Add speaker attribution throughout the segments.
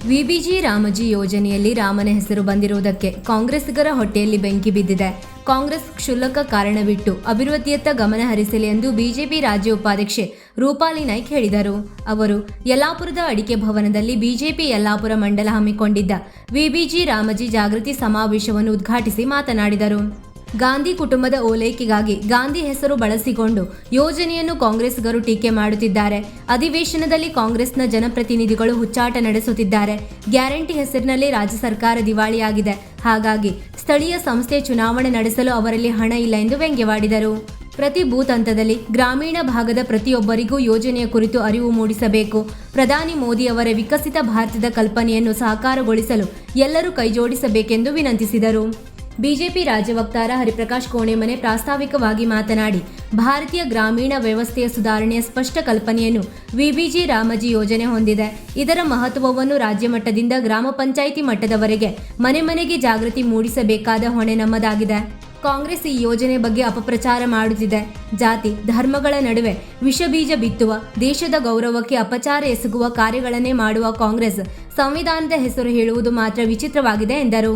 Speaker 1: VBG Ramji ಯೋಜನೆಯಲ್ಲಿ ರಾಮನ ಹೆಸರು ಬಂದಿರುವುದಕ್ಕೆ ಕಾಂಗ್ರೆಸ್ಸಿಗರ ಹೊಟ್ಟೆಯಲ್ಲಿ ಬೆಂಕಿ ಬಿದ್ದಿದೆ. ಕಾಂಗ್ರೆಸ್ ಕ್ಷುಲ್ಲಕ ಕಾರಣ ಬಿಟ್ಟು ಅಭಿವೃದ್ಧಿಯತ್ತ ಗಮನ ಹರಿಸಲಿ ಎಂದು ಬಿಜೆಪಿ ರಾಜ್ಯ ಉಪಾಧ್ಯಕ್ಷೆ ರೂಪಾಲಿ ನಾಯ್ಕ್ ಹೇಳಿದರು. ಅವರು ಯಲ್ಲಾಪುರದ ಅಡಿಕೆ ಭವನದಲ್ಲಿ ಬಿಜೆಪಿ ಯಲ್ಲಾಪುರ ಮಂಡಲ ಹಮ್ಮಿಕೊಂಡಿದ್ದ ವಿಬಿಜಿ ರಾಮಜಿ ಜಾಗೃತಿ ಸಮಾವೇಶವನ್ನು ಉದ್ಘಾಟಿಸಿ ಮಾತನಾಡಿದರು. ಗಾಂಧಿ ಕುಟುಂಬದ ಓಲೈಕೆಗಾಗಿ ಗಾಂಧಿ ಹೆಸರು ಬಳಸಿಕೊಂಡು ಯೋಜನೆಯನ್ನು ಕಾಂಗ್ರೆಸ್ಗರು ಟೀಕೆ ಮಾಡುತ್ತಿದ್ದಾರೆ. ಅಧಿವೇಶನದಲ್ಲಿ ಕಾಂಗ್ರೆಸ್ನ ಜನಪ್ರತಿನಿಧಿಗಳು ಹುಚ್ಚಾಟ ನಡೆಸುತ್ತಿದ್ದಾರೆ. ಗ್ಯಾರಂಟಿ ಹೆಸರಿನಲ್ಲಿ ರಾಜ್ಯ ಸರ್ಕಾರ ದಿವಾಳಿಯಾಗಿದೆ. ಹಾಗಾಗಿ ಸ್ಥಳೀಯ ಸಂಸ್ಥೆ ಚುನಾವಣೆ ನಡೆಸಲು ಅವರಲ್ಲಿ ಹಣ ಇಲ್ಲ ಎಂದು ವ್ಯಂಗ್ಯವಾಡಿದರು. ಪ್ರತಿ ಬೂತ್ ಹಂತದಲ್ಲಿ ಗ್ರಾಮೀಣ ಭಾಗದ ಪ್ರತಿಯೊಬ್ಬರಿಗೂ ಯೋಜನೆಯ ಕುರಿತು ಅರಿವು ಮೂಡಿಸಬೇಕು. ಪ್ರಧಾನಿ ಮೋದಿ ಅವರ ವಿಕಸಿತ ಭಾರತದ ಕಲ್ಪನೆಯನ್ನು ಸಾಕಾರಗೊಳಿಸಲು ಎಲ್ಲರೂ ಕೈಜೋಡಿಸಬೇಕೆಂದು ವಿನಂತಿಸಿದರು. ಬಿಜೆಪಿ ರಾಜ್ಯ ವಕ್ತಾರ ಹರಿಪ್ರಕಾಶ್ ಕೋಣೆಮನೆ ಪ್ರಾಸ್ತಾವಿಕವಾಗಿ ಮಾತನಾಡಿ, ಭಾರತೀಯ ಗ್ರಾಮೀಣ ವ್ಯವಸ್ಥೆಯ ಸುಧಾರಣೆಯ ಸ್ಪಷ್ಟ ಕಲ್ಪನೆಯನ್ನು ವಿಬಿಜಿ ರಾಮಜಿ ಯೋಜನೆ ಹೊಂದಿದೆ. ಇದರ ಮಹತ್ವವನ್ನು ರಾಜ್ಯ ಮಟ್ಟದಿಂದ ಗ್ರಾಮ ಪಂಚಾಯಿತಿ ಮಟ್ಟದವರೆಗೆ ಮನೆ ಮನೆಗೆ ಜಾಗೃತಿ ಮೂಡಿಸಬೇಕಾದ ಹೊಣೆ ನಮ್ಮದಾಗಿದೆ. ಕಾಂಗ್ರೆಸ್ ಈ ಯೋಜನೆ ಬಗ್ಗೆ ಅಪಪ್ರಚಾರ ಮಾಡುತ್ತಿದೆ. ಜಾತಿ ಧರ್ಮಗಳ ನಡುವೆ ವಿಷಬೀಜ ಬಿತ್ತುವ, ದೇಶದ ಗೌರವಕ್ಕೆ ಅಪಚಾರ ಎಸಗುವ ಕಾರ್ಯಗಳನ್ನೇ ಮಾಡುವ ಕಾಂಗ್ರೆಸ್ ಸಂವಿಧಾನದ ಹೆಸರು ಹೇಳುವುದು ಮಾತ್ರ ವಿಚಿತ್ರವಾಗಿದೆ ಎಂದರು.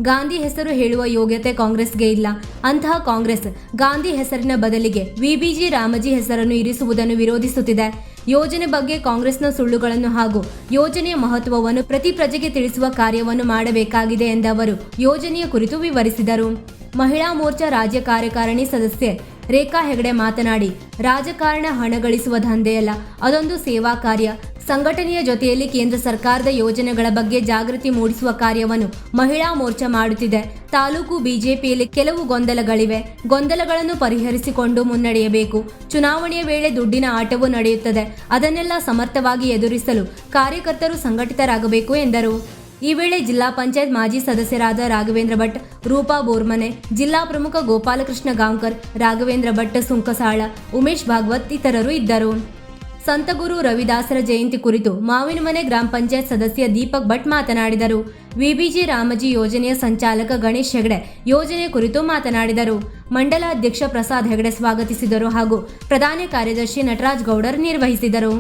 Speaker 1: ಗಾಂಧಿ ಹೆಸರು ಹೇಳುವ ಯೋಗ್ಯತೆ ಕಾಂಗ್ರೆಸ್ಗೆ ಇಲ್ಲ. ಅಂತಹ ಕಾಂಗ್ರೆಸ್ ಗಾಂಧಿ ಹೆಸರಿನ ಬದಲಿಗೆ ವಿಬಿಜಿ ರಾಮಜಿ ಹೆಸರನ್ನು ಇರಿಸುವುದನ್ನು ವಿರೋಧಿಸುತ್ತಿದೆ. ಯೋಜನೆ ಬಗ್ಗೆ ಕಾಂಗ್ರೆಸ್ನ ಸುಳ್ಳುಗಳನ್ನು ಹಾಗೂ ಯೋಜನೆಯ ಮಹತ್ವವನ್ನು ಪ್ರತಿ ಪ್ರಜೆಗೆ ತಿಳಿಸುವ ಕಾರ್ಯವನ್ನು ಮಾಡಬೇಕಾಗಿದೆ ಎಂದವರು ಯೋಜನೆಯ ಕುರಿತು ವಿವರಿಸಿದರು. ಮಹಿಳಾ ಮೋರ್ಚಾ ರಾಜ್ಯ ಕಾರ್ಯಕಾರಿಣಿ ಸದಸ್ಯೆ ರೇಖಾ ಹೆಗಡೆ ಮಾತನಾಡಿ, ರಾಜಕಾರಣ ಹಣ ಗಳಿಸುವ ದಂಧೆಯಲ್ಲ, ಅದೊಂದು ಸೇವಾ ಕಾರ್ಯ. ಸಂಘಟನೆಯ ಜೊತೆಯಲ್ಲಿ ಕೇಂದ್ರ ಸರ್ಕಾರದ ಯೋಜನೆಗಳ ಬಗ್ಗೆ ಜಾಗೃತಿ ಮೂಡಿಸುವ ಕಾರ್ಯವನ್ನು ಮಹಿಳಾ ಮೋರ್ಚಾ ಮಾಡುತ್ತಿದೆ. ತಾಲೂಕು ಬಿಜೆಪಿಯಲ್ಲಿ ಕೆಲವು ಗೊಂದಲಗಳಿವೆ. ಗೊಂದಲಗಳನ್ನು ಪರಿಹರಿಸಿಕೊಂಡು ಮುನ್ನಡೆಯಬೇಕು. ಚುನಾವಣೆಯ ವೇಳೆ ದುಡ್ಡಿನ ಆಟವೂ ನಡೆಯುತ್ತದೆ. ಅದನ್ನೆಲ್ಲ ಸಮರ್ಥವಾಗಿ ಎದುರಿಸಲು ಕಾರ್ಯಕರ್ತರು ಸಂಘಟಿತರಾಗಬೇಕು ಎಂದರು. ಈ ವೇಳೆ ಜಿಲ್ಲಾ ಪಂಚಾಯತ್ ಮಾಜಿ ಸದಸ್ಯರಾದ ರಾಘವೇಂದ್ರ ಭಟ್, ರೂಪಾ ಬೋರ್ಮನೆ, ಜಿಲ್ಲಾ ಪ್ರಮುಖ ಗೋಪಾಲಕೃಷ್ಣ ಗಾಂವ್ಕರ್, ರಾಘವೇಂದ್ರ ಭಟ್ ಸುಂಕಸಾಳ, ಉಮೇಶ್ ಭಾಗವತ್ ಇತರರು ಇದ್ದರು. ಸಂತಗುರು ರವಿದಾಸರ ಜಯಂತಿ ಕುರಿತು ಮಾವಿನಮನೆ ಗ್ರಾಮ ಪಂಚಾಯತ್ ಸದಸ್ಯ ದೀಪಕ್ ಭಟ್ ಮಾತನಾಡಿದರು. ವಿಬಿಜಿ ರಾಮಜಿ ಯೋಜನೆಯ ಸಂಚಾಲಕ ಗಣೇಶ್ ಹೆಗಡೆ ಯೋಜನೆ ಕುರಿತು ಮಾತನಾಡಿದರು. ಮಂಡಲ ಅಧ್ಯಕ್ಷ ಪ್ರಸಾದ್ ಹೆಗಡೆ ಸ್ವಾಗತಿಸಿದರು ಹಾಗೂ ಪ್ರಧಾನ ಕಾರ್ಯದರ್ಶಿ ನಟರಾಜ್ ಗೌಡರ್ ನಿರ್ವಹಿಸಿದರು.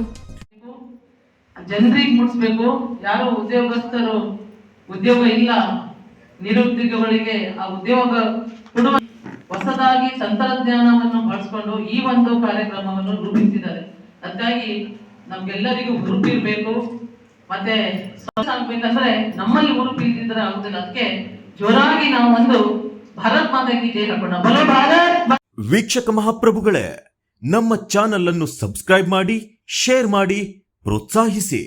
Speaker 2: ಜನರಿಗೆ ಮುಟ್ಟಿಸಬೇಕು. ಯಾರು ಉದ್ಯೋಗಸ್ಥರು ಉದ್ಯೋಗ ಇಲ್ಲ, ನಿರುದ್ಯೋಗಿಗಳಿಗೆ ಆ ಉದ್ಯೋಗ ಕೊಡುವ ಹೊಸದಾಗಿ ತಂತ್ರಜ್ಞಾನವನ್ನು ಬಳಸಿಕೊಂಡು ಈ ಒಂದು ಕಾರ್ಯಕ್ರಮವನ್ನು ರೂಪಿಸಿದ್ದಾರೆ. ಅದಕ್ಕಾಗಿ ನಮ್ಗೆಲ್ಲರಿಗೂ ಹುರುಪಿರ್ಬೇಕು. ಮತ್ತೆ ಆಗ್ಬೇಕಂದ್ರೆ ನಮ್ಮಲ್ಲಿ ಹುರುಪು ಇದ್ದಿದ್ರೆ ಆಗುದಿಲ್ಲ. ಅದಕ್ಕೆ ಜೋರಾಗಿ ನಾವು ಒಂದು ಭಾರತ್ ಮಾತಾ ಕಿ ಜೈ ಹಾಕೋಣ. ಬಲೋ ಭಾರತ್.
Speaker 3: ವೀಕ್ಷಕ ಮಹಾಪ್ರಭುಗಳೇ, ನಮ್ಮ ಚಾನಲ್ ಅನ್ನು ಸಬ್ಸ್ಕ್ರೈಬ್ ಮಾಡಿ, ಶೇರ್ ಮಾಡಿ, ಪ್ರೋತ್ಸಾಹಿಸಿ.